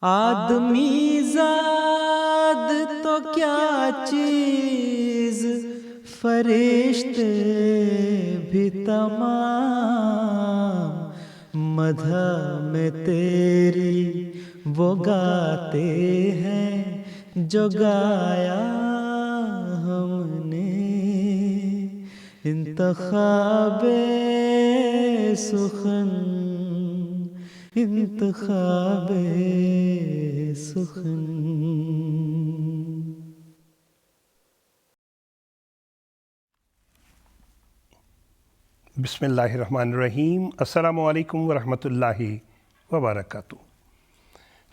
آدمی زاد تو کیا چیز، فرشتے بھی تمام مدح میں تیری وہ گاتے ہیں جو گایا ہم نے۔ انتخاب سخن، انتخاب سخن۔ بسم اللہ الرحمن الرحیم۔ السلام علیکم ورحمۃ اللہ وبرکاتہ۔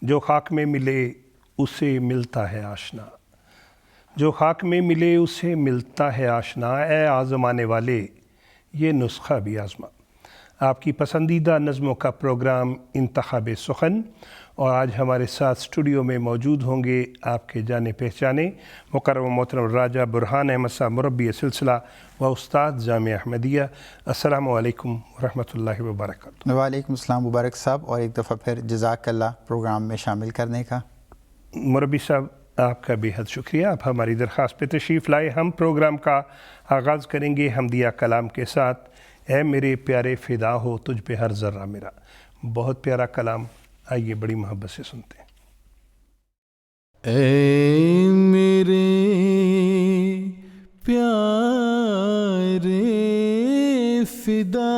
جو خاک میں ملے اسے ملتا ہے آشنا، جو خاک میں ملے اسے ملتا ہے آشنا، اے آزمانے والے یہ نسخہ بھی آزما۔ آپ کی پسندیدہ نظموں کا پروگرام انتخاب سخن، اور آج ہمارے ساتھ اسٹوڈیو میں موجود ہوں گے آپ کے جانے پہچانے مکرم محترم راجہ برہان احمد صاحب، مربی سلسلہ و استاد جامعہ احمدیہ۔ السلام علیکم ورحمۃ اللہ وبرکاتہ۔ وعلیکم السلام مبارک صاحب، اور ایک دفعہ پھر جزاک اللہ پروگرام میں شامل کرنے کا۔ مربی صاحب آپ کا بے حد شکریہ، آپ ہماری درخواست پہ تشریف لائے۔ ہم پروگرام کا آغاز کریں گے حمدیہ کلام کے ساتھ۔ اے میرے پیارے فدا ہو تجھ پہ ہر ذرہ میرا، بہت پیارا کلام، آئیے بڑی محبت سے سنتے ہیں۔ اے میرے پیارے فدا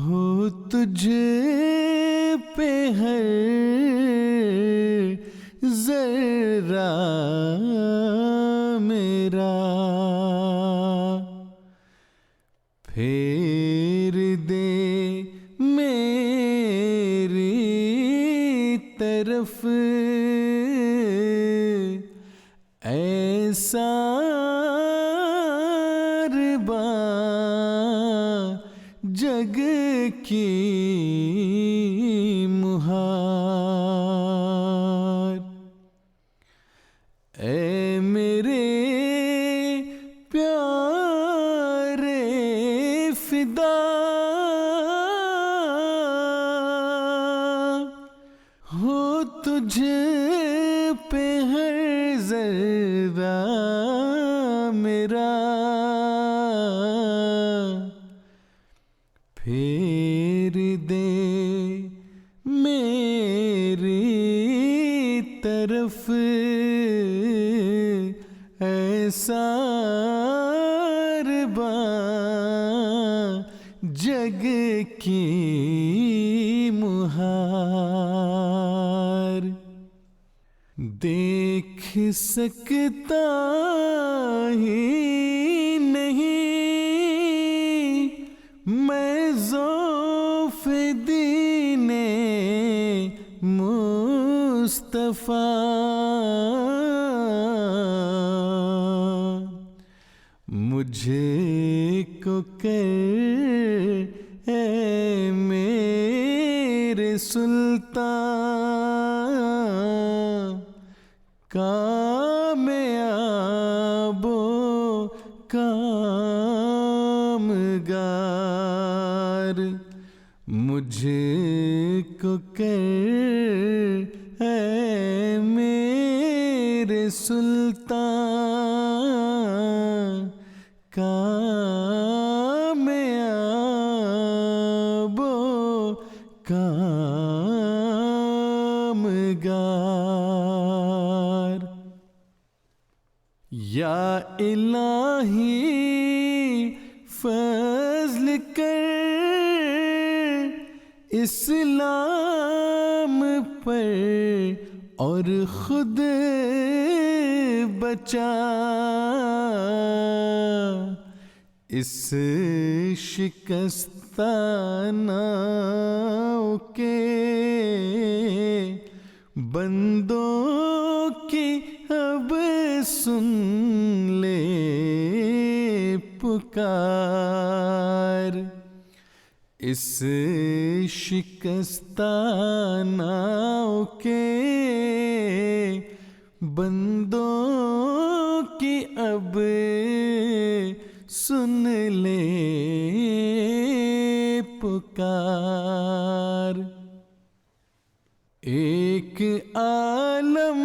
ہو تجھ پہ ہر ذرہ میرا، پھیر دے میری طرف ایسا ربا جگ کی مہار۔ اے میرے پیارے فدا ہو تجھ پہ ہر ذرہ میرا، پھیر دے میری طرف ایسا ربا جگ کی مہار۔ دیکھ سکتا ہی نہیں میں ذوف دین مصطفیٰ، مجھے کو کر اے میرے سلطان کامیاب و کامگار، مجھے کو کر اے میرے سلطان کامیاب و کامگار۔ یا الہی فضل کر اسلام پر اور خود بچا، اس شکستہ ناؤ کے بندوں کی اب سن لے پکار، اس شکستہ ناؤ کے بندوں کی اب سن لے پکار۔ ایک عالم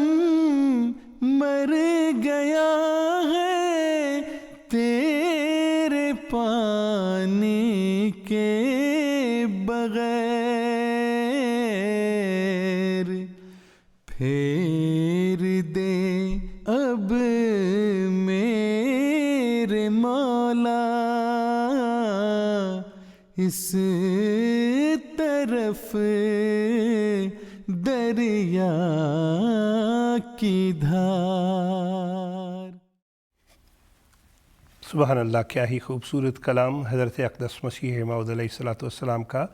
مر گیا ہے تیرے پانی کے بغیر، پھیر دے اب میرے مولا اس طرف دریا کی دھار۔ سبحان اللہ، کیا ہی خوبصورت کلام حضرت اقدس مسیح موعود علیہ الصلوۃ والسلام کا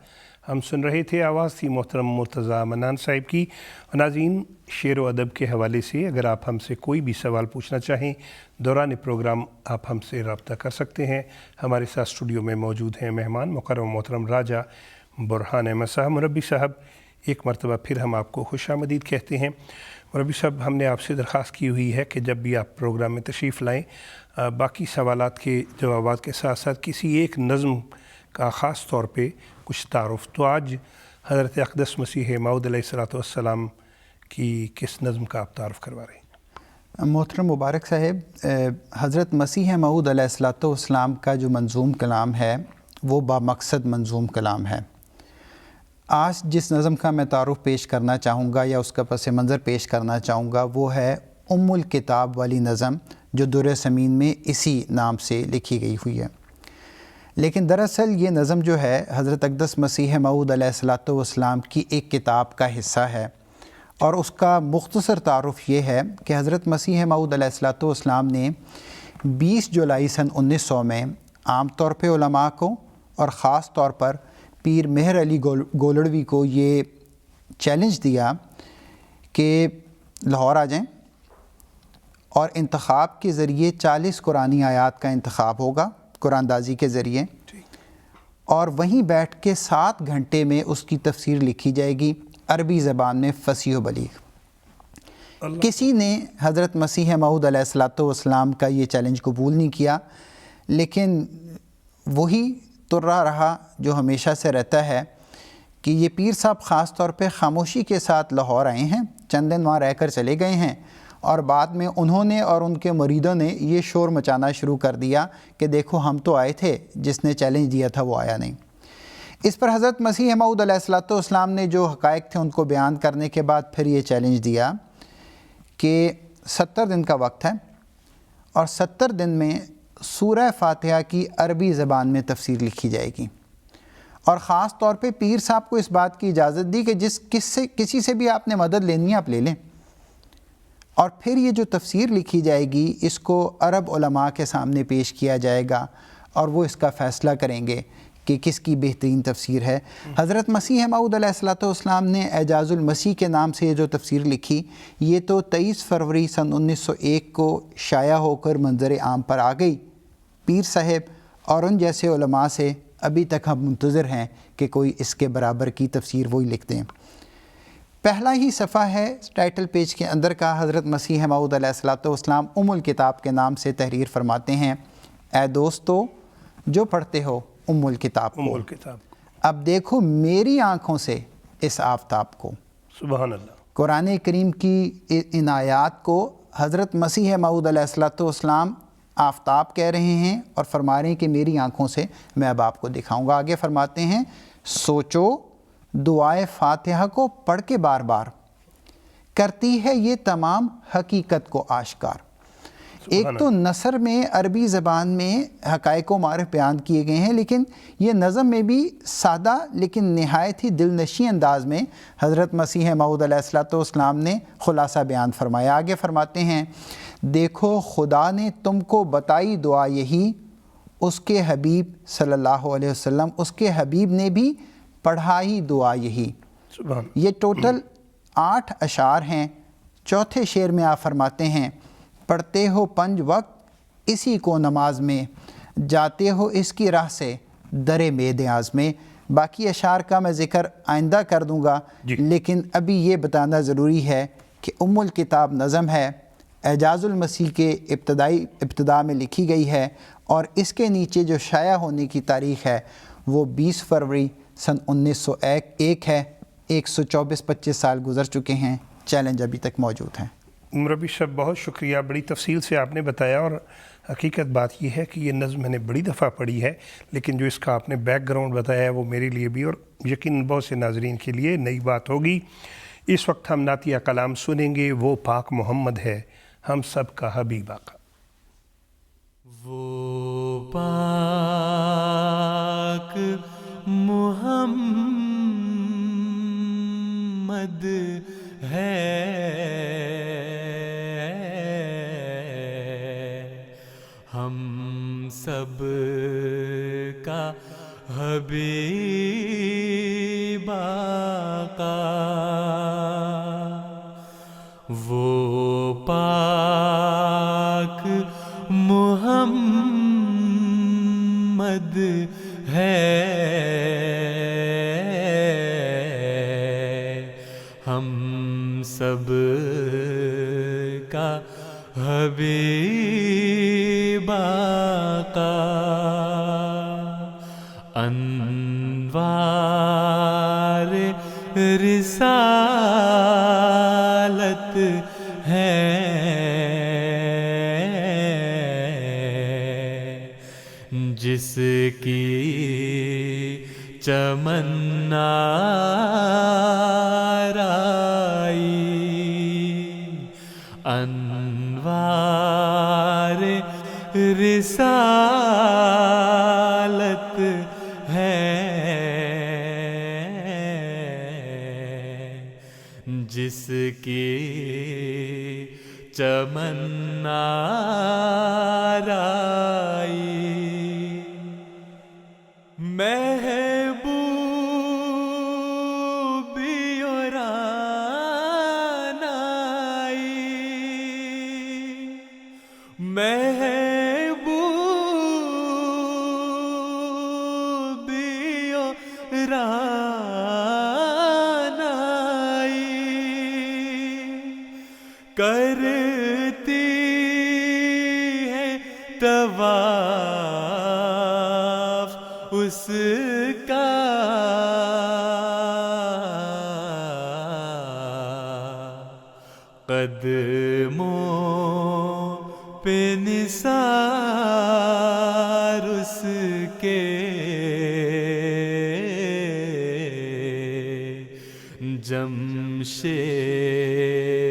ہم سن رہے تھے۔ آواز تھی محترم مرتضیٰ منان صاحب کی۔ ناظرین، شعر و ادب کے حوالے سے اگر آپ ہم سے کوئی بھی سوال پوچھنا چاہیں دوران پروگرام آپ ہم سے رابطہ کر سکتے ہیں۔ ہمارے ساتھ اسٹوڈیو میں موجود ہیں مہمان مکرم محترم راجہ برہان احمد صاحب۔ مربی صاحب، ایک مرتبہ پھر ہم آپ کو خوش آمدید کہتے ہیں۔ مربی صاحب، ہم نے آپ سے درخواست کی ہوئی ہے کہ جب بھی آپ پروگرام میں تشریف لائیں باقی سوالات کے جوابات کے ساتھ ساتھ کسی ایک نظم کا خاص طور پہ کچھ تعارف۔ تو آج حضرت اقدس مسیح موعود علیہ الصلوۃ والسلام کی کس نظم کا آپ تعارف کروا رہے ہیں؟ محترم مبارک صاحب، حضرت مسیح موعود علیہ الصلوۃ والسلام کا جو منظوم کلام ہے وہ بامقصد منظوم کلام ہے۔ آج جس نظم کا میں تعارف پیش کرنا چاہوں گا یا اس کا پس منظر پیش کرنا چاہوں گا وہ ہے ام الکتاب والی نظم، جو در ثمین میں اسی نام سے لکھی گئی ہوئی ہے۔ لیکن دراصل یہ نظم جو ہے حضرت اقدس مسیح موعود علیہ الصلوۃ والسلام کی ایک کتاب کا حصہ ہے، اور اس کا مختصر تعارف یہ ہے کہ حضرت مسیح موعود علیہ الصلوۃ والسلام نے 20 جولائی سن 1900 میں عام طور پہ علماء کو اور خاص طور پر پیر مہر علی گولڑوی کو یہ چیلنج دیا کہ لاہور آ جائیں اور انتخاب کے ذریعے 40 قرآنی آیات کا انتخاب ہوگا قرآن دازی کے ذریعے، اور وہیں بیٹھ کے 7 گھنٹے میں اس کی تفسیر لکھی جائے گی عربی زبان میں فصیح و بلیغ۔ کسی نے حضرت مسیح موعود علیہ الصلوۃ والسلام کا یہ چیلنج قبول نہیں کیا، لیکن وہی ترا رہا جو ہمیشہ سے رہتا ہے کہ یہ پیر صاحب خاص طور پہ خاموشی کے ساتھ لاہور آئے ہیں، چند دن وہاں رہ کر چلے گئے ہیں، اور بعد میں انہوں نے اور ان کے مریدوں نے یہ شور مچانا شروع کر دیا کہ دیکھو ہم تو آئے تھے، جس نے چیلنج دیا تھا وہ آیا نہیں۔ اس پر حضرت مسیح موعود علیہ الصلوۃ والسلام نے جو حقائق تھے ان کو بیان کرنے کے بعد پھر یہ چیلنج دیا کہ 70 دن کا وقت ہے، اور 70 دن میں سورہ فاتحہ کی عربی زبان میں تفسیر لکھی جائے گی، اور خاص طور پہ پیر صاحب کو اس بات کی اجازت دی کہ کسی سے بھی آپ نے مدد لینی ہے آپ لے لیں، اور پھر یہ جو تفسیر لکھی جائے گی اس کو عرب علماء کے سامنے پیش کیا جائے گا، اور وہ اس کا فیصلہ کریں گے کہ کس کی بہترین تفسیر ہے۔ حضرت مسیح موعود علیہ الصلوۃ والسلام نے اعجاز المسیح کے نام سے یہ جو تفسیر لکھی، یہ تو 23 فروری سن 1901 کو شائع ہو کر منظر عام پر آ گئی۔ پیر صاحب اور ان جیسے علماء سے ابھی تک ہم منتظر ہیں کہ کوئی اس کے برابر کی تفسیر وہی لکھ دیں۔ پہلا ہی صفحہ ہے ٹائٹل پیج کے اندر کا، حضرت مسیح موعود علیہ الصلوۃ والسلام ام الکتاب کے نام سے تحریر فرماتے ہیں، اے دوستو جو پڑھتے ہو ام الکتاب کو، اب دیکھو میری آنکھوں سے اس آفتاب کو۔ سبحان اللہ۔ قرآن کریم کی ان آیات کو حضرت مسیح موعود علیہ الصلوۃ والسلام آفتاب کہہ رہے ہیں اور فرما رہے ہیں کہ میری آنکھوں سے میں اب آپ کو دکھاؤں گا۔ آگے فرماتے ہیں، سوچو دعائے فاتحہ کو پڑھ کے بار بار کرتی ہے یہ تمام حقیقت کو آشکار۔ ایک تو نثر میں عربی زبان میں حقائق و معارف بیان کیے گئے ہیں، لیکن یہ نظم میں بھی سادہ لیکن نہایت ہی دل نشیں انداز میں حضرت مسیح موعود علیہ الصلوۃ والسلام نے خلاصہ بیان فرمایا۔ آگے فرماتے ہیں، دیکھو خدا نے تم کو بتائی دعا یہی، اس کے حبیب صلی اللہ علیہ وسلم، اس کے حبیب نے بھی پڑھائی دعا یہی۔ یہ ٹوٹل 8 اشعار ہیں۔ چوتھے شعر میں آپ فرماتے ہیں، پڑھتے ہو 5 وقت اسی کو نماز میں، جاتے ہو اس کی راہ سے در مید آز میں۔ باقی اشعار کا میں ذکر آئندہ کر دوں گا، لیکن ابھی یہ بتانا ضروری ہے کہ ام الکتاب نظم ہے، اعجاز المسیح کے ابتدا میں لکھی گئی ہے، اور اس کے نیچے جو شائع ہونے کی تاریخ ہے وہ 20 فروری سن 1901 ہے۔ 124-25 سال گزر چکے ہیں، چیلنج ابھی تک موجود ہیں۔ مربی صاحب بہت شکریہ، بڑی تفصیل سے آپ نے بتایا، اور حقیقت بات یہ ہے کہ یہ نظم میں نے بڑی دفعہ پڑھی ہے، لیکن جو اس کا آپ نے بیک گراؤنڈ بتایا ہے وہ میرے لیے بھی اور یقیناً بہت سے ناظرین کے لیے نئی بات ہوگی۔ اس وقت ہم نعتیہ کلام سنیں گے، وہ پاک محمد ہے ہم سب کا حبیب آقا۔ وہ پاک محمد ہے ہم سب کا حبیب آقا، وہ پاک محمد ہے ہم سب کا حبیب آقا، انوار رسالت ہے جس کی چمن آرائی، انوار رسالت ہے جس کی چمن آرائی، محبوبی اور آنائی، محبوبی اور آنائی، کرتی ہے طواف اس کا قدموں پہ نثار اس کے،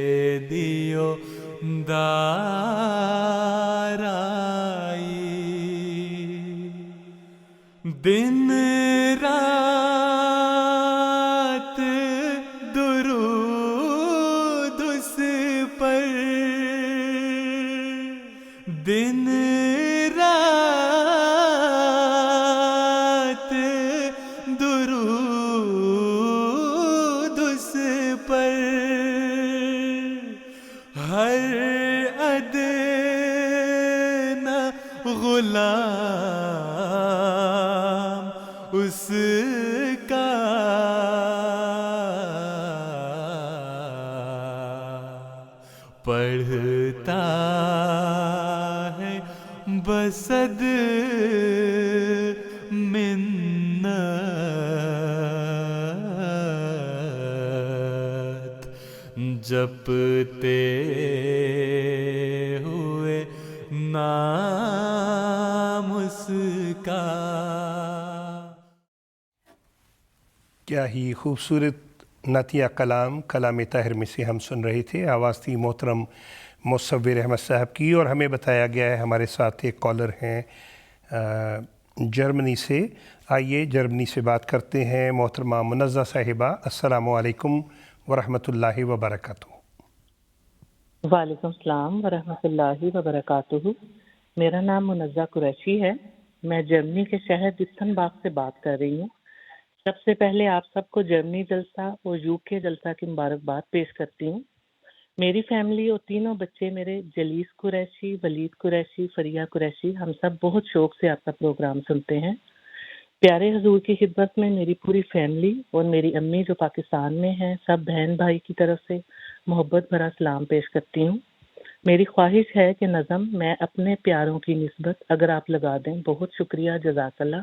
جمشیدیو دارائی، دن رات درود اس پر، دن رات درود اس پر، ہر ادنی غلام اس کا پڑھتا ہے بصد منت، جپتے ہوئے نام اس کا۔ کیا ہی خوبصورت نعتیہ کلام کلام طاہر میں سے ہم سن رہے تھے، آواز تھی محترم مصور احمد صاحب کی، اور ہمیں بتایا گیا ہے ہمارے ساتھ ایک کالر ہیں جرمنی سے۔ آئیے جرمنی سے بات کرتے ہیں محترمہ منزہ صاحبہ۔ السلام علیکم ورحمۃ اللہ وبرکاتہ۔ وعلیکم السلام ورحمۃ اللہ وبرکاتہ۔ میرا نام منزہ قریشی ہے، میں جرمنی کے شہر ڈسٹنباغ سے بات کر رہی ہوں۔ سب سے پہلے آپ سب کو جرمنی جلسہ اور UK جلسہ کی مبارکباد پیش کرتی ہوں۔ میری فیملی اور تینوں بچے میرے جلیس قریشی، ولید قریشی، فریہ قریشی، ہم سب بہت شوق سے آپ کا پروگرام سنتے ہیں۔ پیارے حضور کی خدمت میں میری پوری فیملی اور میری امی جو پاکستان میں ہیں، سب بہن بھائی کی طرف سے محبت بھرا سلام پیش کرتی ہوں۔ میری خواہش ہے کہ نظم میں اپنے پیاروں کی نسبت اگر آپ لگا دیں، بہت شکریہ، جزاک اللہ۔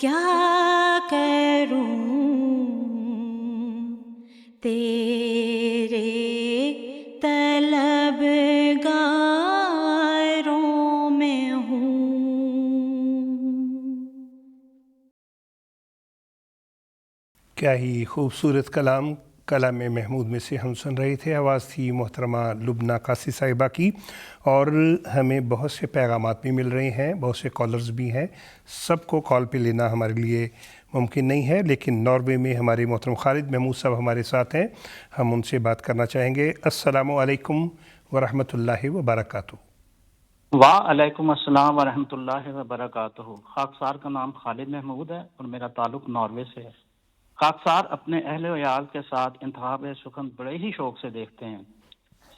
کیا کروں تیرے طلبگاروں میں ہوں. کیا ہی خوبصورت کلام کلام محمود میں سے ہم سن رہے تھے. آواز تھی محترمہ لبنہ قاصی صاحبہ کی. اور ہمیں بہت سے پیغامات بھی مل رہے ہیں, بہت سے کالرز بھی ہیں. سب کو کال پہ لینا ہمارے لیے ممکن نہیں ہے, لیکن ناروے میں ہمارے محترم خالد محمود صاحب ہمارے ساتھ ہیں, ہم ان سے بات کرنا چاہیں گے. السلام علیکم ورحمۃ اللہ وبرکاتہ. وعلیکم السلام ورحمۃ اللہ وبرکاتہ. خاکسار کا نام خالد محمود ہے اور میرا تعلق ناروے سے ہے. خاکسار اپنے اہل و عیال کے ساتھ انتخاب سخن بڑے ہی شوق سے دیکھتے ہیں.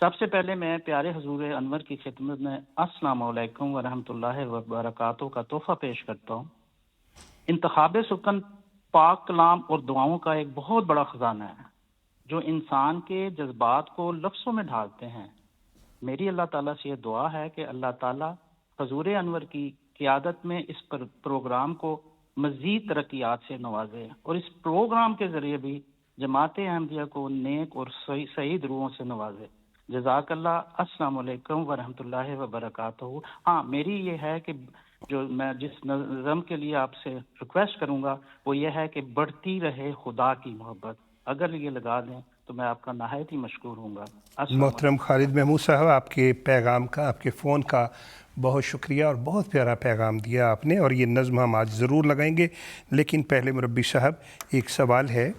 سب سے پہلے میں پیارے حضور انور کی خدمت میں السلام علیکم ورحمۃ اللہ وبرکاتہ کا تحفہ پیش کرتا ہوں. انتخاب سخن پاک کلام اور دعاؤں کا ایک بہت بڑا خزانہ ہے جو انسان کے جذبات کو لفظوں میں ڈھالتے ہیں. میری اللہ تعالیٰ سے یہ دعا ہے کہ اللہ تعالیٰ حضور انور کی قیادت میں اس پروگرام کو مزید ترقیات سے نوازے اور اس پروگرام کے ذریعے بھی جماعت احمدیہ کو نیک اور سعید روحوں سے نوازے. جزاک اللہ. السلام علیکم ورحمۃ اللہ وبرکاتہ. ہاں, میری یہ ہے کہ جو میں جس نظم کے لیے آپ سے ریکویسٹ کروں گا وہ یہ ہے کہ بڑھتی رہے خدا کی محبت. اگر یہ لگا دیں تو میں آپ کا نہایت ہی مشکور ہوں گا. محترم خالد محمود صاحب, آپ کے پیغام کا, آپ کے فون کا بہت شکریہ, اور بہت پیارا پیغام دیا آپ نے, اور یہ نظم ہم آج ضرور لگائیں گے. لیکن پہلے مربی صاحب ایک سوال ہے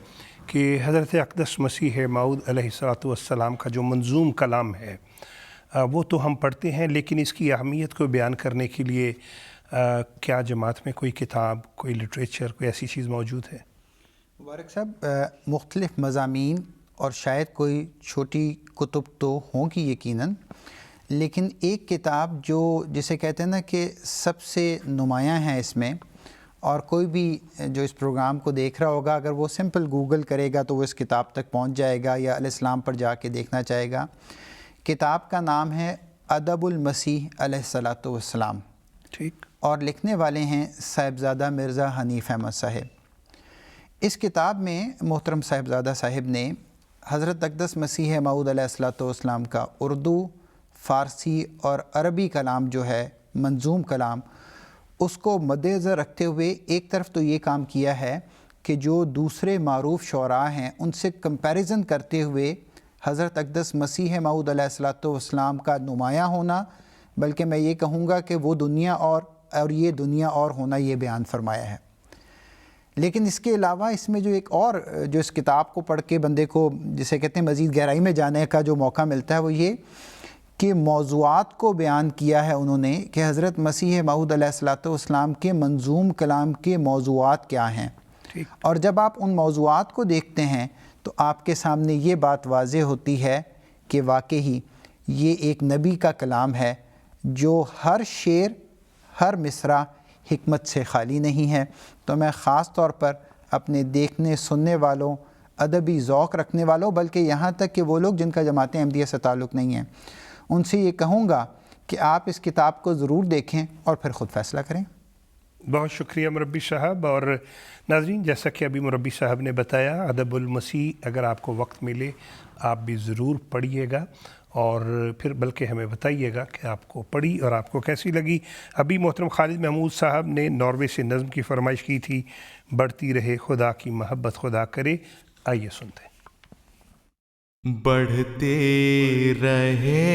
کہ حضرت اقدس مسیح موعود علیہ السلام کا جو منظوم کلام ہے وہ تو ہم پڑھتے ہیں, لیکن اس کی اہمیت کو بیان کرنے کے لیے کیا جماعت میں کوئی کتاب, کوئی لٹریچر, کوئی ایسی چیز موجود ہے؟ مبارک صاحب, مختلف مضامین اور شاید کوئی چھوٹی کتب تو ہوں گی یقیناً, لیکن ایک کتاب جو جسے کہتے ہیں نا کہ سب سے نمایاں ہے اس میں, اور کوئی بھی جو اس پروگرام کو دیکھ رہا ہوگا اگر وہ سمپل گوگل کرے گا تو وہ اس کتاب تک پہنچ جائے گا یا الاسلام پر جا کے دیکھنا چاہے گا. کتاب کا نام ہے ادب المسیح علیہ السلام, ٹھیک, اور لکھنے والے ہیں صاحبزادہ مرزا حنیف احمد صاحب. اس کتاب میں محترم صاحبزادہ صاحب نے حضرت اقدس مسیح موعود علیہ السلام کا اردو, فارسی اور عربی کلام جو ہے منظوم کلام, اس کو مد نظر رکھتے ہوئے ایک طرف تو یہ کام کیا ہے کہ جو دوسرے معروف شعراء ہیں ان سے کمپیریزن کرتے ہوئے حضرت اقدس مسیح موعود علیہ السلام کا نمایاں ہونا, بلکہ میں یہ کہوں گا کہ وہ دنیا اور یہ دنیا اور ہونا یہ بیان فرمایا ہے. لیکن اس کے علاوہ اس میں جو ایک اور جو اس کتاب کو پڑھ کے بندے کو جسے کہتے ہیں مزید گہرائی میں جانے کا جو موقع ملتا ہے وہ یہ کہ موضوعات کو بیان کیا ہے انہوں نے کہ حضرت مسیح موعود علیہ السلام کے منظوم کلام کے موضوعات کیا ہیں. اور جب آپ ان موضوعات کو دیکھتے ہیں تو آپ کے سامنے یہ بات واضح ہوتی ہے کہ واقعی یہ ایک نبی کا کلام ہے جو ہر شعر, ہر مصرع حکمت سے خالی نہیں ہے. تو میں خاص طور پر اپنے دیکھنے سننے والوں, ادبی ذوق رکھنے والوں, بلکہ یہاں تک کہ وہ لوگ جن کا جماعت احمدیہ سے تعلق نہیں ہے, ان سے یہ کہوں گا کہ آپ اس کتاب کو ضرور دیکھیں اور پھر خود فیصلہ کریں. بہت شکریہ مربی صاحب. اور ناظرین, جیسا کہ ابھی مربی صاحب نے بتایا, ادب المسیح اگر آپ کو وقت ملے آپ بھی ضرور پڑھیے گا, اور پھر بلکہ ہمیں بتائیے گا کہ آپ کو پڑھی اور آپ کو کیسی لگی. ابھی محترم خالد محمود صاحب نے ناروے سے نظم کی فرمائش کی تھی, بڑھتی رہے خدا کی محبت خدا کرے. آئیے سنتے ہیں. بڑھتے رہے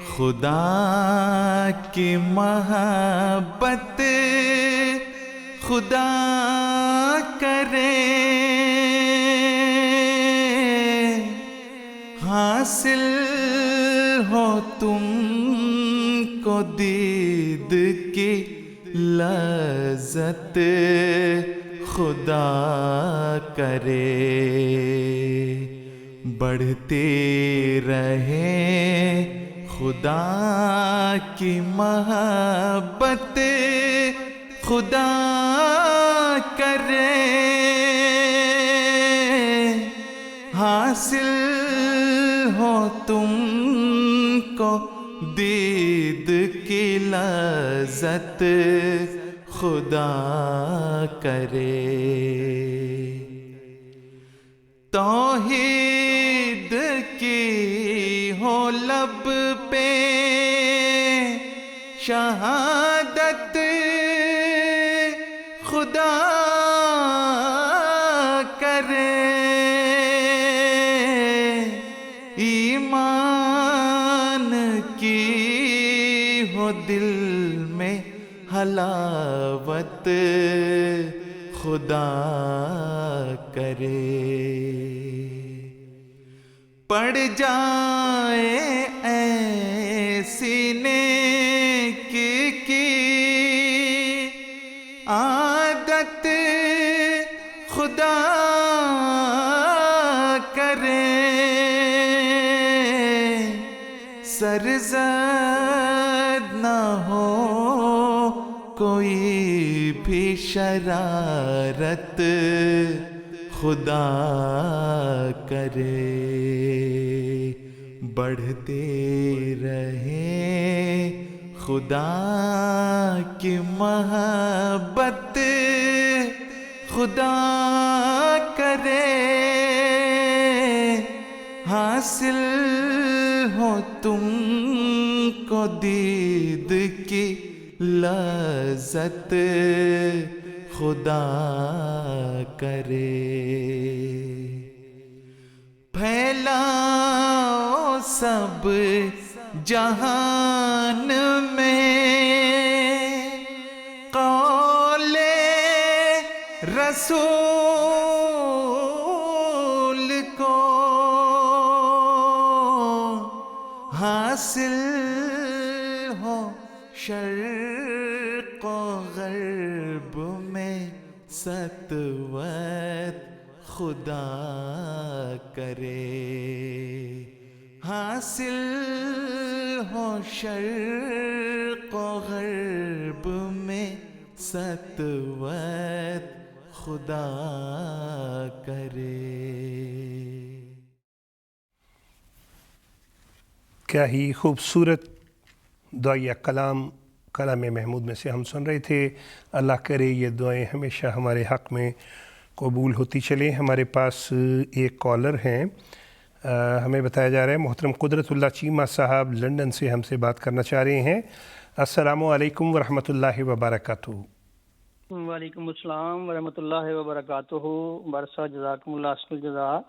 خدا کی محبت خدا کرے, حاصل ہو تم کو دید کی لذت خدا کرے. بڑھتے رہے خدا کی محبت خدا کرے, حاصل ہو تم کو دید کی لذت خدا کرے. توحید کی ہو لب پہ شہادت خدا کرے. ایمان کی ہو دل میں حلاوت خدا کرے. پڑ جائے ایسی نیک کی عادت خدا کرے. سرزد نہ ہو کوئی بھی شرارت خدا کرے. بڑھتے رہیں خدا کی محبت خدا کرے. حاصل ہو تم کو دید کی لذت خدا کرے. پھیلاؤ سب جہان میں قول رسول کو. حاصل ہو شرق و غرب میں سطوت خدا کرے. حاصل ہو شرق و غرب میں سطوت خدا کرے. کیا ہی خوبصورت دعائیہ کلام کلام محمود میں سے ہم سن رہے تھے. اللہ کرے یہ دعائیں ہمیشہ ہمارے حق میں قبول ہوتی چلیں. ہمارے پاس ایک کالر ہیں، ہمیں بتایا جا رہا ہے محترم قدرت اللہ چیمہ صاحب لنڈن سے ہم سے بات کرنا چاہ رہے ہیں. السلام علیکم ورحمۃ اللہ وبرکاتہ. وعلیکم السلام ورحمۃ اللہ وبرکاتہ. برسا جزاکم اللہ احسن الجزا.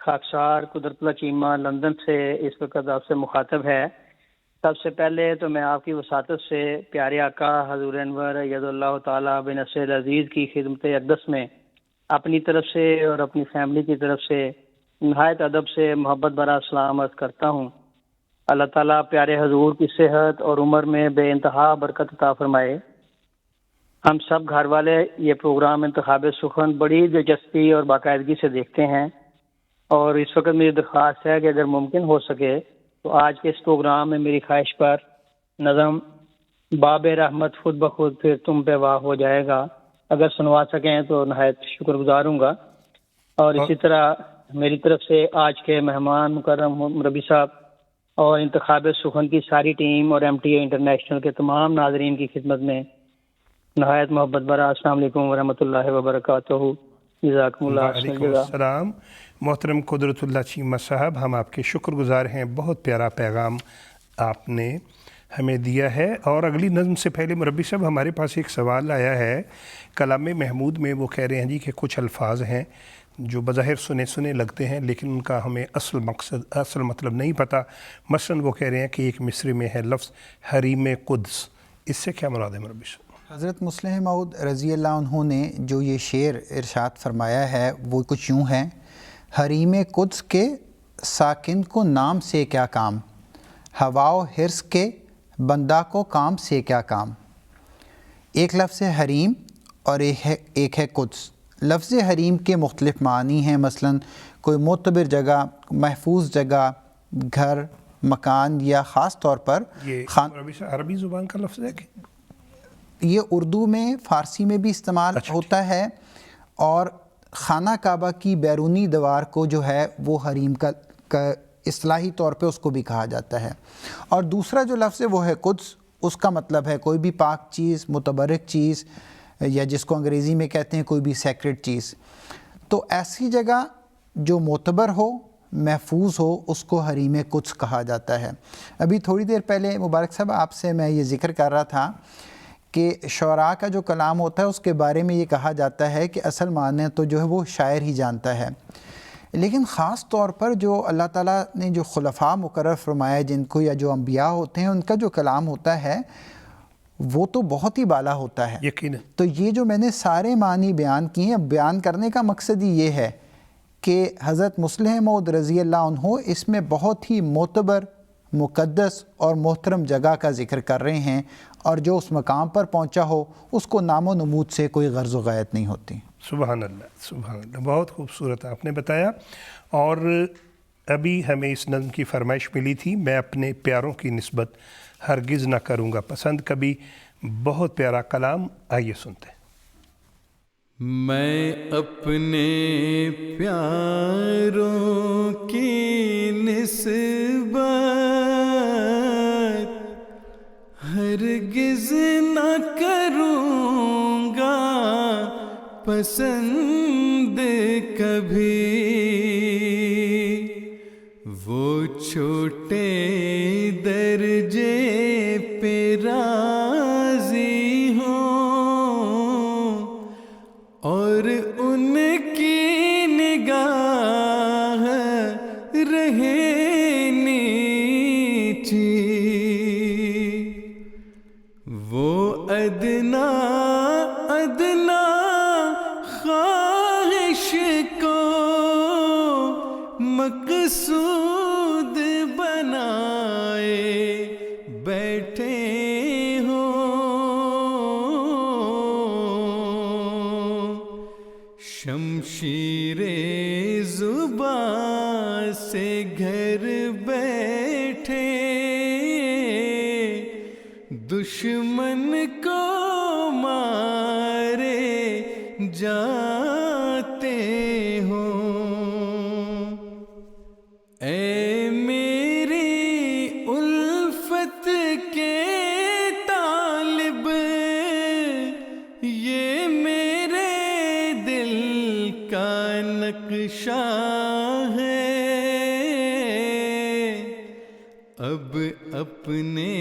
خاکسار قدرت اللہ چیمہ لندن سے اس وقت آپ سے مخاطب ہے. سب سے پہلے تو میں آپ کی وساطت سے پیارے آقا حضور انور ید اللہ تعالیٰ بن نصر عزیز کی خدمت اقدس میں اپنی طرف سے اور اپنی فیملی کی طرف سے نہایت ادب سے محبت برا سلام عرض کرتا ہوں. اللہ تعالیٰ پیارے حضور کی صحت اور عمر میں بے انتہا برکت عطا فرمائے. ہم سب گھر والے یہ پروگرام انتخاب سخن بڑی دلچسپی اور باقاعدگی سے دیکھتے ہیں، اور اس وقت میری درخواست ہے کہ اگر ممکن ہو سکے تو آج کے اس پروگرام میں میری خواہش پر نظم باب رحمت خود بخود پھر تم پہ واہ ہو جائے گا اگر سنوا سکیں تو نہایت شکر گزار ہوں گا. اور اسی طرح میری طرف سے آج کے مہمان مکرم مربی صاحب اور انتخاب سخن کی ساری ٹیم اور ایم ٹی اے انٹرنیشنل کے تمام ناظرین کی خدمت میں نہایت محبت برا السلام علیکم ورحمۃ اللہ وبرکاتہ. جزاکم اللہ وعلیکم السلام. محترم قدرت اللہ چیمہ صاحب، ہم آپ کے شکر گزار ہیں. بہت پیارا پیغام آپ نے ہمیں دیا ہے. اور اگلی نظم سے پہلے مربی صاحب ہمارے پاس ایک سوال آیا ہے کلام محمود میں. وہ کہہ رہے ہیں جی کہ کچھ الفاظ ہیں جو بظاہر سنے لگتے ہیں لیکن ان کا ہمیں اصل مطلب نہیں پتہ. مثلا وہ کہہ رہے ہیں کہ ایک مصرع میں ہے لفظ حریم قدس، اس سے کیا مراد ہے مربی صاحب؟ حضرت مسلح موعود رضی اللہ عنہ نے جو یہ شعر ارشاد فرمایا ہے وہ کچھ یوں ہے: حریم قدس کے ساکن کو نام سے کیا کام، ہوا و حرص کے بندہ کو کام سے کیا کام. ایک لفظ ہے حریم اور ایک ہے قدس. لفظ حریم کے مختلف معنی ہیں، مثلا کوئی معتبر جگہ، محفوظ جگہ، گھر، مکان، یا خاص طور پر یہ عربی زبان کا لفظ ہے کہ یہ اردو میں فارسی میں بھی استعمال ہوتا ہے، اور خانہ کعبہ کی بیرونی دیوار کو جو ہے وہ حریم کا اصطلاحی طور پہ اس کو بھی کہا جاتا ہے. اور دوسرا جو لفظ ہے وہ ہے قدس. اس کا مطلب ہے کوئی بھی پاک چیز، متبرک چیز، یا جس کو انگریزی میں کہتے ہیں کوئی بھی سیکرڈ چیز. تو ایسی جگہ جو معتبر ہو، محفوظ ہو، اس کو حریم قدس کہا جاتا ہے. ابھی تھوڑی دیر پہلے مبارک صاحب آپ سے میں یہ ذکر کر رہا تھا کہ شعراء کا جو کلام ہوتا ہے اس کے بارے میں یہ کہا جاتا ہے کہ اصل معنی تو جو ہے وہ شاعر ہی جانتا ہے، لیکن خاص طور پر جو اللہ تعالیٰ نے جو خلفاء مقرر فرمایا جن کو، یا جو انبیاء ہوتے ہیں، ان کا جو کلام ہوتا ہے وہ تو بہت ہی بالا ہوتا ہے. یقیناً. تو یہ جو میں نے سارے معنی بیان کیے ہیں، بیان کرنے کا مقصد ہی یہ ہے کہ حضرت مصلح موعود رضی اللہ عنہ اس میں بہت ہی معتبر، مقدس اور محترم جگہ کا ذکر کر رہے ہیں، اور جو اس مقام پر پہنچا ہو اس کو نام و نمود سے کوئی غرض و غایت نہیں ہوتی. سبحان اللہ، سبحان اللہ، بہت خوبصورت آپ نے بتایا. اور ابھی ہمیں اس نظم کی فرمائش ملی تھی، میں اپنے پیاروں کی نسبت ہرگز نہ کروں گا پسند کبھی. بہت پیارا کلام، آئیے سنتے ہیں. میں اپنے پیاروں کی نسبت ہرگز نہ کروں گا پسند کبھی. وہ چھوٹے درجے پہ راضی ہوں اور ان کی نگاہ رہے نیچی. وہ ادنا ادنا خواہش کو مقصود بنائے بیٹھے شمشیر زباں سے گھر بیٹھے دشمن کو مارے جاتے ہوں. اے میری الفت کے طالب، یہ میرے دل کا نقشہ ہے. اب اپنے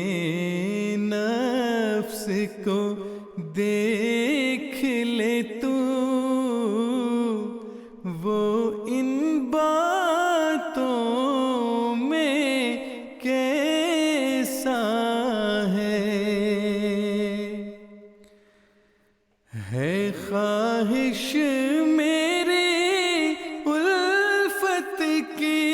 نفس کو دیکھ لے تو، وہ ان باتوں میں کیسا ہے خواہش میری الفت کی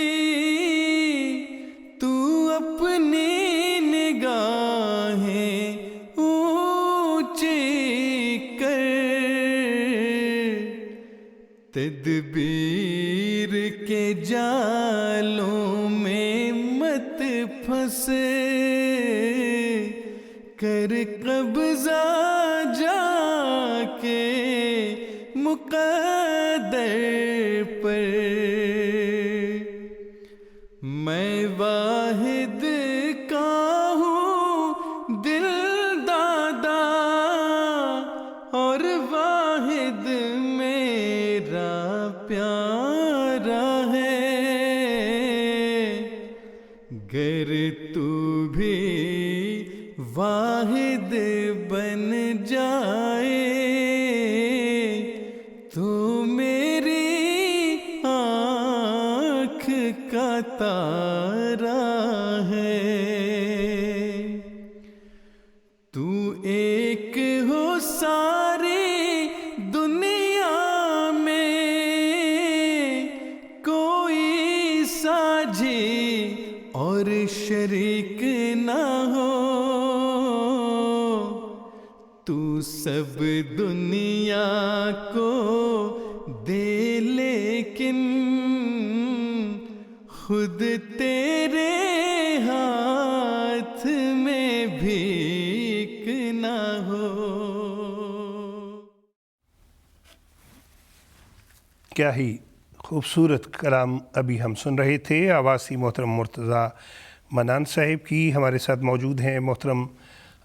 تو اپنی نگاہیں اونچی کر. تدبیر کے جالوں میں مت پھنس کر قبضہ جا کے مقدر پر. میں واحد کا ہوں دل دادا اور واحد میرا پیارا ہے. گر تو بھی واحد بن جائے تو میری آنکھ کا تارا ہے. تو ایک ہو ساری دنیا میں کوئی ساجھی اور شریک نہ ہو. تو سب دنیا کو دے لیکن خود تیرے ہاتھ میں بھیک نہ ہو. کیا ہی خوبصورت کلام ابھی ہم سن رہے تھے. آواز محترم مرتضیٰ منان صاحب کی. ہمارے ساتھ موجود ہیں محترم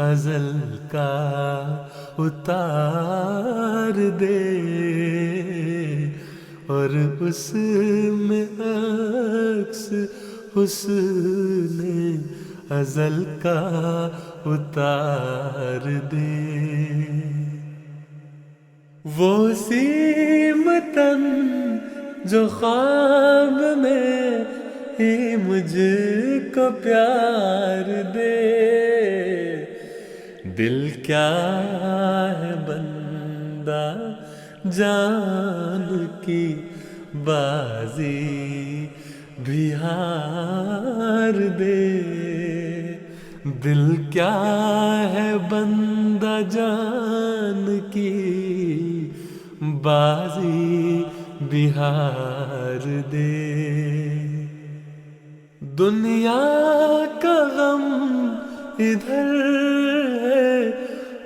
ازل کا اتار دے اور اس میں عکس حسن ازل کا اتار دے. وہ سیمتن جو خواب میں ہی مجھ کو پیار دے. دل کیا ہے بندہ جان کی بازی بھی ہار دے. دل کیا ہے بندہ جان کی بازی بھی ہار دے. دنیا کا غم ادھر ہے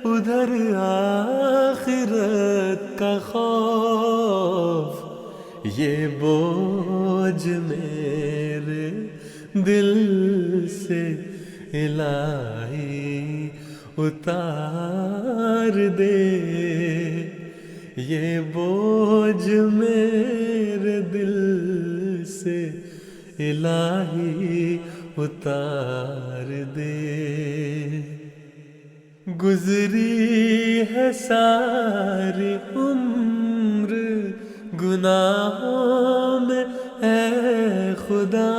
ادھر آخرت کا خوف. یہ بوجھ میرے دل سے الہی اتار دے. یہ بوجھ میرے دل سے الہی اتار دے. گزری ہے ساری عمر گناہوں میں اے خدا.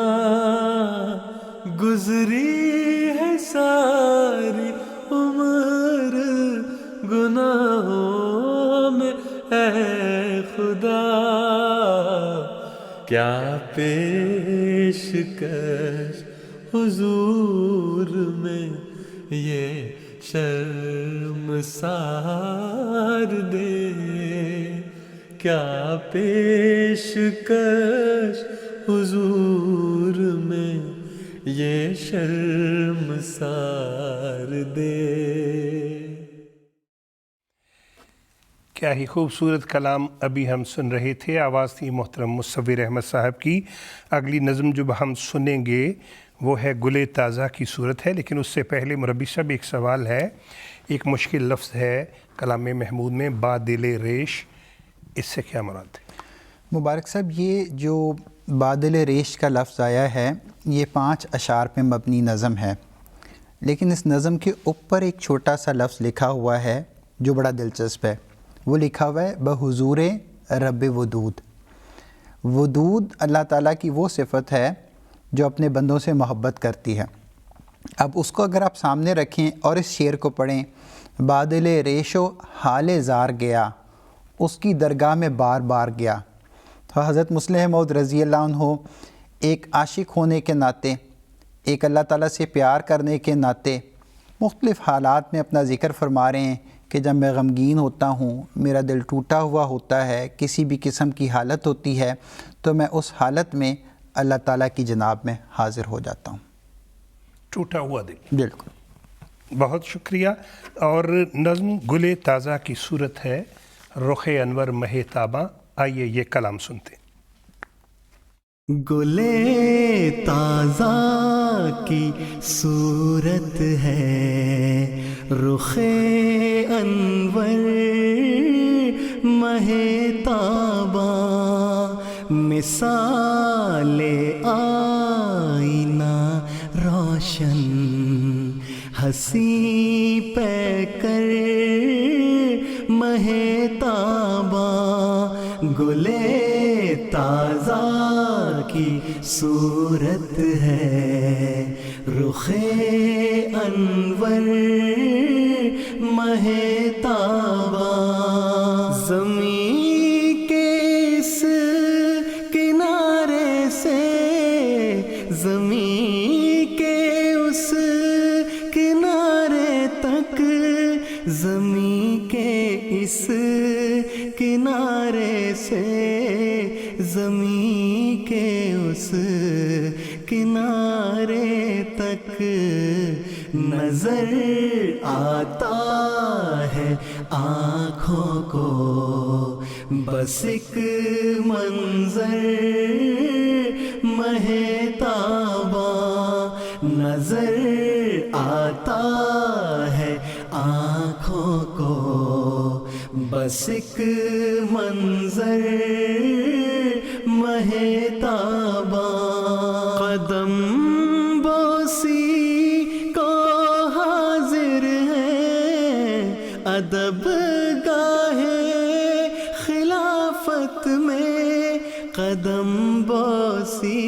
گزری ہے ساری عمر گناہوں میں اے خدا. کیا پیشکش حضور میں یہ شرمسار دے. کیا پیشکش حضور میں یہ شرمسار دے. کیا ہی خوبصورت کلام ابھی ہم سن رہے تھے. آواز تھی محترم مصور احمد صاحب کی. اگلی نظم جو ہم سنیں گے وہ ہے گل تازہ کی صورت ہے، لیکن اس سے پہلے مربی صاحب ایک سوال ہے. ایک مشکل لفظ ہے کلام محمود میں با دل ریش، اس سے کیا مراد ہے؟ مبارک صاحب، یہ جو با دل ریش کا لفظ آیا ہے یہ 5 اشعار پہ مبنی نظم ہے، لیکن اس نظم کے اوپر ایک چھوٹا سا لفظ لکھا ہوا ہے جو بڑا دلچسپ ہے. وہ لکھا ہوا ہے بحضور رب ودود. ودود اللہ تعالیٰ کی وہ صفت ہے جو اپنے بندوں سے محبت کرتی ہے. اب اس کو اگر آپ سامنے رکھیں اور اس شعر کو پڑھیں، بادل ریش و حال زار گیا، اس کی درگاہ میں بار بار گیا. تو حضرت مسلم موعود رضی اللہ عنہ ایک عاشق ہونے کے ناطے، ایک اللہ تعالیٰ سے پیار کرنے کے ناطے مختلف حالات میں اپنا ذکر فرما رہے ہیں کہ جب میں غمگین ہوتا ہوں، میرا دل ٹوٹا ہوا ہوتا ہے، کسی بھی قسم کی حالت ہوتی ہے، تو میں اس حالت میں اللہ تعالیٰ کی جناب میں حاضر ہو جاتا ہوں. ٹوٹا ہوا دل. بالکل. بہت شکریہ. اور نظم گل تازہ کی صورت ہے رخ انور مہ تاباں. آئیے یہ کلام سنتے. گل تازہ کی صورت ہے رخ انور مہ تاباں. مثال آئینہ روشن ہنسی پہ کر مہ تاباں. گل تازہ کی صورت ہے رخ انور مہ تاباں. زمین کے اس کنارے سے زمین کے اس کنارے تک، زمین کے اس کنارے سے زمین کے اس کنارے تک نظر آتا ہے آنکھوں کو بس ایک منظر مہ تاباں. نظر آتا ہے بس ایک منظر مہتاباں قدم بوسی کو حاضر ہے ادب گاہے خلافت میں قدم بوسی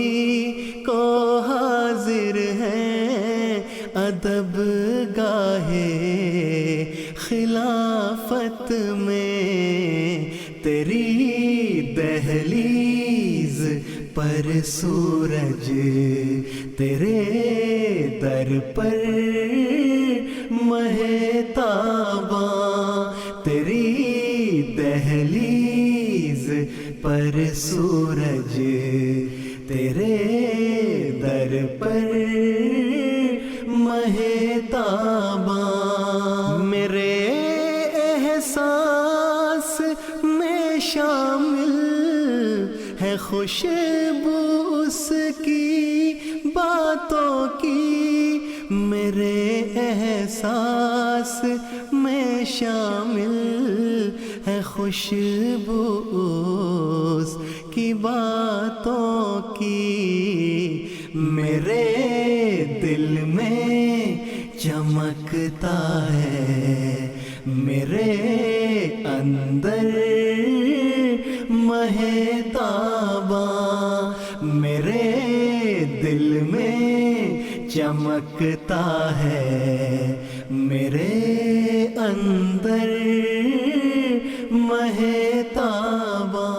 کو حاضر ہے ادب گاہے خلافت میں تیری دہلیز پر سورج تیرے در پر مہتاباں تیری دہلیز پر سورج تیرے در پر مہتاباں میرے احساس میں شامل ہے خوشبو اس کی باتوں کی میرے احساس میں شامل ہے خوشبو اس کی باتوں کی میرے دل میں چمکتا ہے میرے اندر مہتاباں میرے دل میں چمکتا ہے میرے اندر مہتاباں.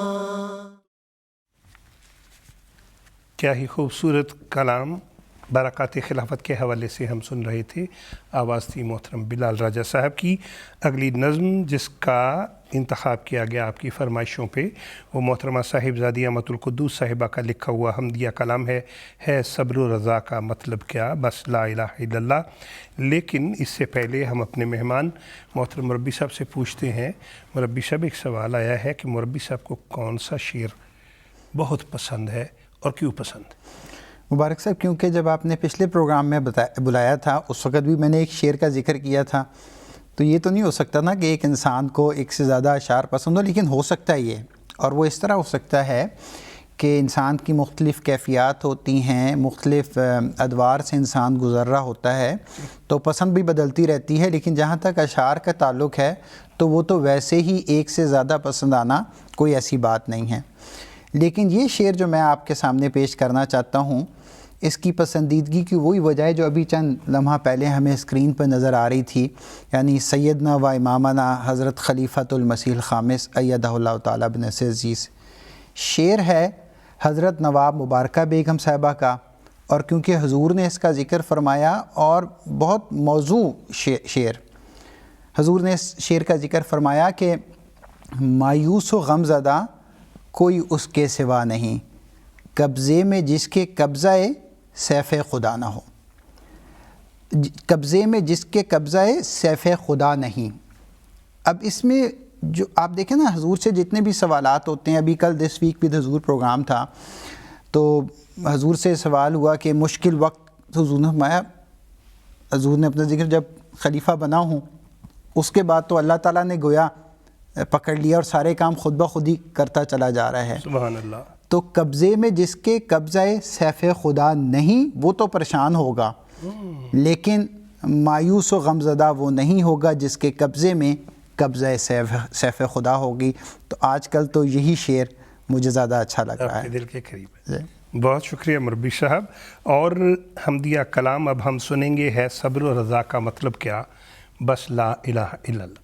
کیا ہی خوبصورت کلام برکات خلافت کے حوالے سے ہم سن رہے تھے. آواز تھی محترم بلال راجہ صاحب کی. اگلی نظم جس کا انتخاب کیا گیا آپ کی فرمائشوں پہ وہ محترمہ صاحبزادی امت القدوس صاحبہ کا لکھا ہوا حمدیہ کلام ہے صبر و رضا کا مطلب کیا بس لا الہ الا اللہ. لیکن اس سے پہلے ہم اپنے مہمان محترم مربی صاحب سے پوچھتے ہیں. مربی صاحب ایک سوال آیا ہے کہ مربی صاحب کو کون سا شعر بہت پسند ہے اور کیوں پسند؟ مبارک صاحب کیونکہ جب آپ نے پچھلے پروگرام میں بلایا تھا اس وقت بھی میں نے ایک شعر کا ذکر کیا تھا تو یہ تو نہیں ہو سکتا نا کہ ایک انسان کو ایک سے زیادہ اشعار پسند ہو, لیکن ہو سکتا ہے یہ, اور وہ اس طرح ہو سکتا ہے کہ انسان کی مختلف کیفیات ہوتی ہیں, مختلف ادوار سے انسان گزر رہا ہوتا ہے تو پسند بھی بدلتی رہتی ہے. لیکن جہاں تک اشعار کا تعلق ہے تو وہ تو ویسے ہی ایک سے زیادہ پسند آنا کوئی ایسی بات نہیں ہے. لیکن یہ شعر جو میں آپ کے سامنے پیش کرنا چاہتا ہوں اس کی پسندیدگی کی وہی وجہ ہے جو ابھی چند لمحہ پہلے ہمیں اسکرین پر نظر آ رہی تھی, یعنی سیدنا و امامنا حضرت خلیفۃ المسیح الخامس ایدہ اللہ تعالیٰ بنصر عزیز. شعر ہے حضرت نواب مبارکہ بیگم صاحبہ کا, اور کیونکہ حضور نے اس کا ذکر فرمایا اور بہت موضوع شعر, حضور نے اس شعر کا ذکر فرمایا کہ مایوس و غم زدہ کوئی اس کے سوا نہیں, قبضے میں جس کے قبضہ سیف خدا نہ ہو. قبضے میں جس کے قبضہ سیف خدا نہیں. اب اس میں جو آپ دیکھیں نا حضور سے جتنے بھی سوالات ہوتے ہیں, ابھی کل دس ویک بھی حضور پروگرام تھا تو حضور سے سوال ہوا کہ مشکل وقت, حضور نے فرمایا, حضور نے اپنا ذکر جب خلیفہ بنا ہوں اس کے بعد تو اللہ تعالیٰ نے گویا پکڑ لیا اور سارے کام خود بخود ہی کرتا چلا جا رہا ہے. سبحان اللہ. تو قبضے میں جس کے قبضہ سیف خدا نہیں وہ تو پریشان ہوگا, لیکن مایوس و غمزدہ وہ نہیں ہوگا جس کے قبضے میں قبضہ سیف خدا ہوگی. تو آج کل تو یہی شعر مجھے زیادہ اچھا لگ رہا ہے, دل کے قریب ہے. بہت شکریہ مربی صاحب. اور حمدیہ کلام اب ہم سنیں گے ہے صبر و رضا کا مطلب کیا بس لا الہ الا اللہ.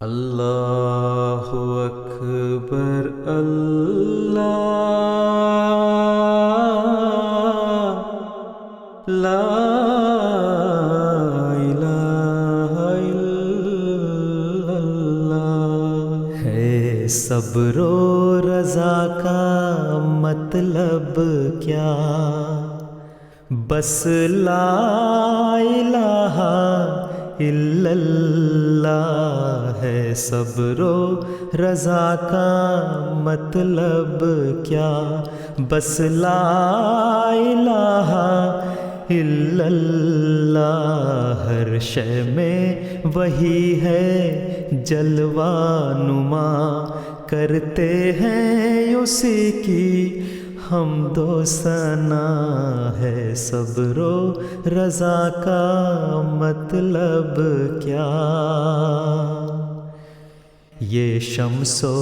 اللہ اکبر اللہ لا الہ الا اللہ. ہے صبر و رضا کا مطلب کیا بس لا الہ الا اللہ. ہے صبر و رضا کا مطلب کیا بس لا الہ الا اللہ، ہر شے میں وہی ہے جلوہ نما، کرتے ہیں اسی کی حمد و ثنا ہے، صبر و رضا کا مطلب کیا؟ یہ شمس و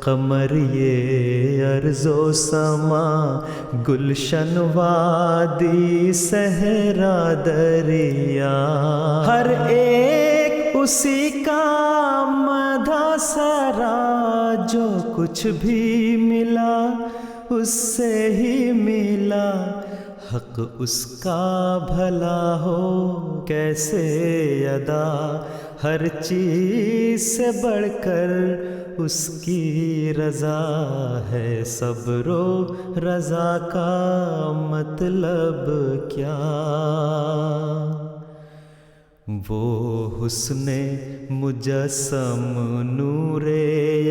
قمر، یہ ارض و سما، گلشن وادی صحرا دریا، ہر ایک اسی کا مدح سرا، جو کچھ بھی ملا اس سے ہی ملا، حق اس کا بھلا ہو کیسے ادا، ہر چیز سے بڑھ کر اس کی رضا ہے، صبر و رضا کا مطلب کیا؟ وہ حسن مجسم نور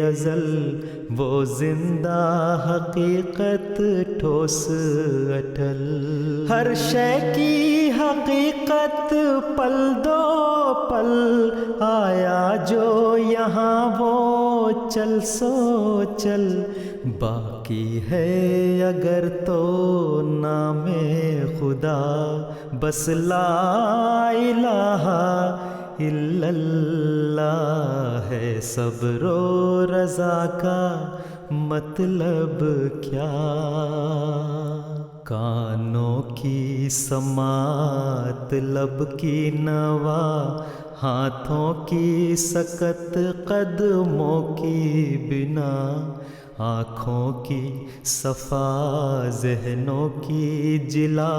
ازل، وہ زندہ حقیقت ٹھوس اٹل، ہر شے کی حقیقت پل دو پل، آیا جو یہاں وہ چل سو چل، باقی ہے اگر تو نام خدا، بس لا الہ الا اللہ ہے، صبر و رضا کا مطلب کیا؟ کانوں کی سماعت، لب کی نوا، ہاتھوں کی سکت، قدموں کی بنا، آنکھوں کی صفا، ذہنوں کی جلا،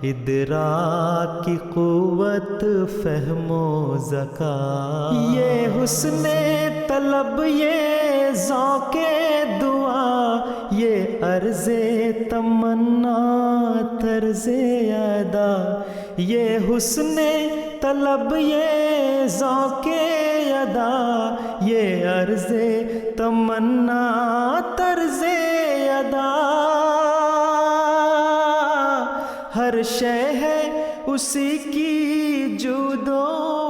ادراک کی قوت، فہم و ذکا، یہ حسن طلب، یہ ذوق دعا، یہ عرض تمنا، طرز ادا، یہ حسن طلب، یہ ذوق ادا، یہ عرض تمنا، طرز ادا، ہر شے ہے اسی کی جود و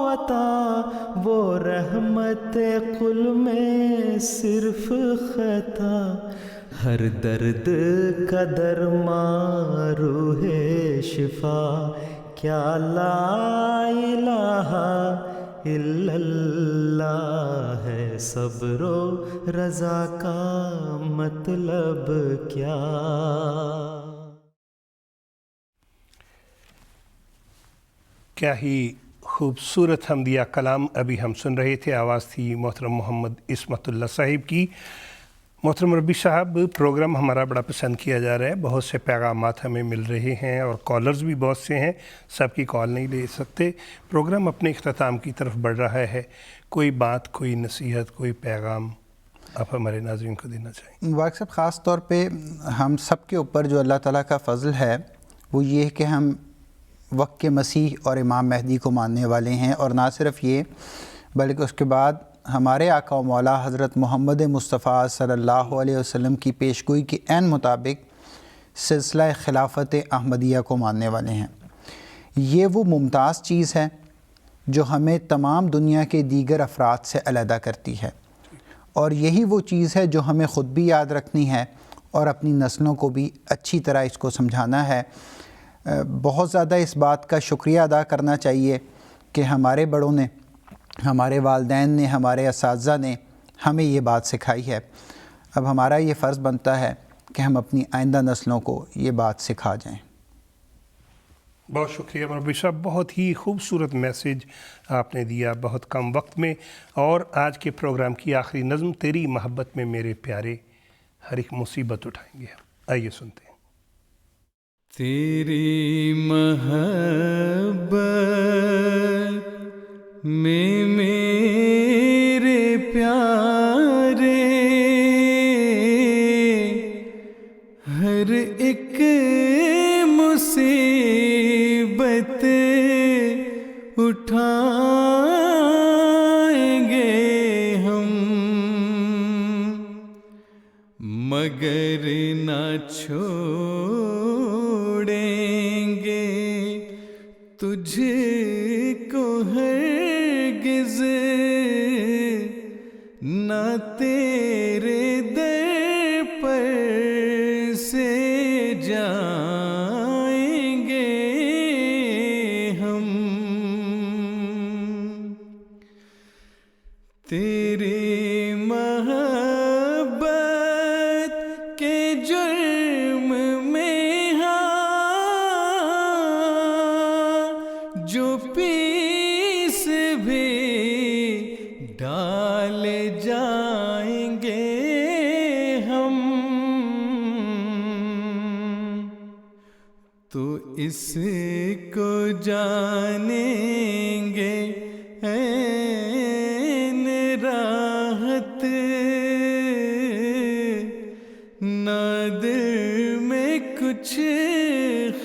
عطا، وہ رحمت قل میں صرف خطا، ہر درد کا درمان روح شفا، کیا لا الہ الا اللہ ہے، صبر و رضا کا مطلب کیا؟ کیا ہی خوبصورت حمدیہ کلام ابھی ہم سن رہے تھے، آواز تھی محترم محمد عصمت اللہ صاحب کی۔ محترم ربی صاحب، پروگرام ہمارا بڑا پسند کیا جا رہا ہے، بہت سے پیغامات ہمیں مل رہے ہیں اور کالرز بھی بہت سے ہیں، سب کی کال نہیں لے سکتے، پروگرام اپنے اختتام کی طرف بڑھ رہا ہے، کوئی بات، کوئی نصیحت، کوئی پیغام آپ ہمارے ناظرین کو دینا چاہیں؟ مبارک صاحب، خاص طور پہ ہم سب کے اوپر جو اللہ تعالیٰ کا فضل ہے وہ یہ ہے کہ ہم وقت کے مسیح اور امام مہدی کو ماننے والے ہیں، اور نہ صرف یہ بلکہ اس کے بعد ہمارے آقا و مولا حضرت محمد مصطفیٰ صلی اللہ علیہ وسلم کی پیشگوئی کے عین مطابق سلسلہ خلافت احمدیہ کو ماننے والے ہیں۔ یہ وہ ممتاز چیز ہے جو ہمیں تمام دنیا کے دیگر افراد سے علیحدہ کرتی ہے، اور یہی وہ چیز ہے جو ہمیں خود بھی یاد رکھنی ہے اور اپنی نسلوں کو بھی اچھی طرح اس کو سمجھانا ہے۔ بہت زیادہ اس بات کا شکریہ ادا کرنا چاہیے کہ ہمارے بڑوں نے، ہمارے والدین نے، ہمارے اساتذہ نے ہمیں یہ بات سکھائی ہے۔ اب ہمارا یہ فرض بنتا ہے کہ ہم اپنی آئندہ نسلوں کو یہ بات سکھا جائیں۔ بہت شکریہ مربی صاحب، بہت ہی خوبصورت میسیج آپ نے دیا بہت کم وقت میں۔ اور آج کے پروگرام کی آخری نظم، تیری محبت میں میرے پیارے ہر ایک مصیبت اٹھائیں گے، آئیے سنتے ہیں۔ تیری محبت میں میرے پیارے ہر ایک مصیبت اٹھائیں گے ہم، مگر نہ چھوڑیں گے تجھ کو ہرگز نہ تیرے در پر سے جائیں گے ہم، تیری محبت کے جرم میں ہاں جو پیس بھی ڈالے جائیں گے ہم، تو اس کو جانیں گے عین راحت، نہ دل میں کچھ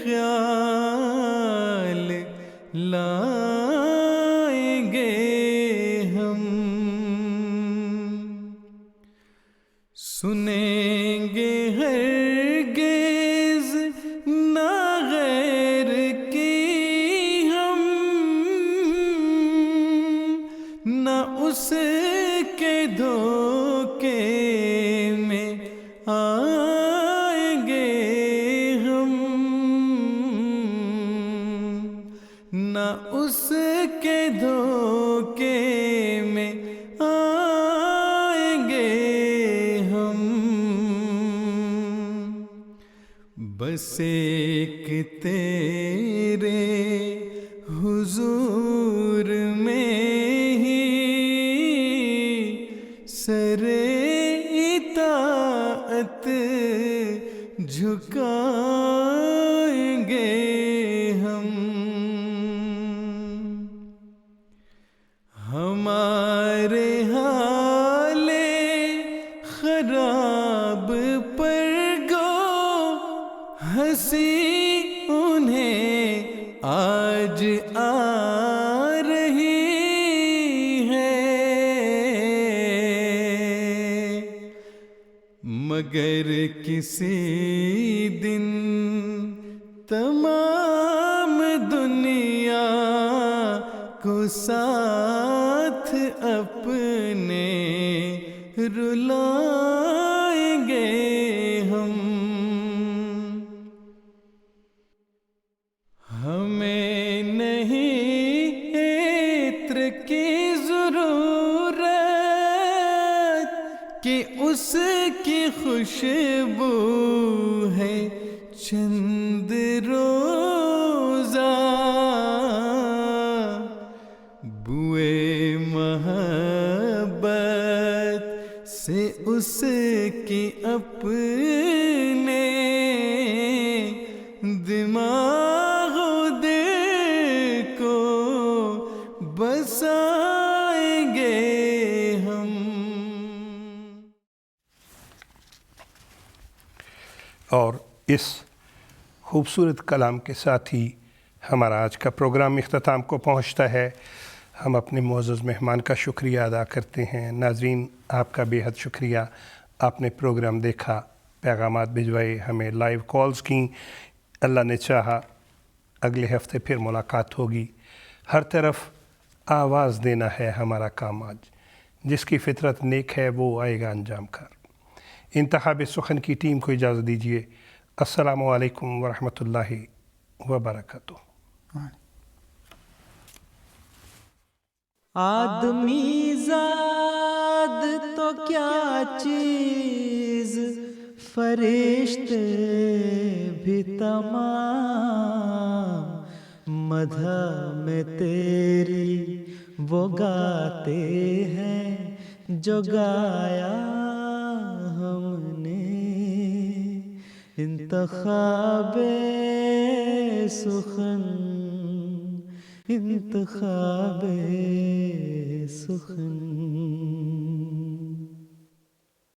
خیال لائیں گے ہم، سنیں گے ہرگز نہ غیر کی ہم، نہ اس کے دھوکے میں آئیں گے ہم، نہ اس کے دھوکے میں آئیں گے ہم، بس ایک تیرے حضور میں ہی سر اطاعت جھکائیں گے ہم، ہمارے حال خراب پر گو ہنسی انہیں آج آ رہی ہے، مگر کسی دن تمام دنیا کو ساتھ اپنے رلائیں گے ہم، ہمیں نہیں عطر کی ضرورت کہ اس کی خوشبو ہے چند روزہ، بوئے محبت سے اس کی اپنے دماغ و دل کو بسائیں گے ہم۔ اور اس خوبصورت کلام کے ساتھ ہی ہمارا آج کا پروگرام اختتام کو پہنچتا ہے۔ ہم اپنے معزز مہمان کا شکریہ ادا کرتے ہیں۔ ناظرین، آپ کا بے حد شکریہ، آپ نے پروگرام دیکھا، پیغامات بھجوائے، ہمیں لائیو کالز کیں۔ اللہ نے چاہا اگلے ہفتے پھر ملاقات ہوگی۔ ہر طرف آواز دینا ہے ہمارا کام آج، جس کی فطرت نیک ہے وہ آئے گا انجام کار۔ انتخاب سخن کی ٹیم کو اجازت دیجیے۔ السلام علیکم ورحمۃ اللہ وبرکاتہ۔ آدمی زاد تو کیا چیز، فرشتے بھی تمام، مدح میں تیری وہ گاتے ہیں جو گایا ہم نے، انتخاب سخن، انتخاب سخن۔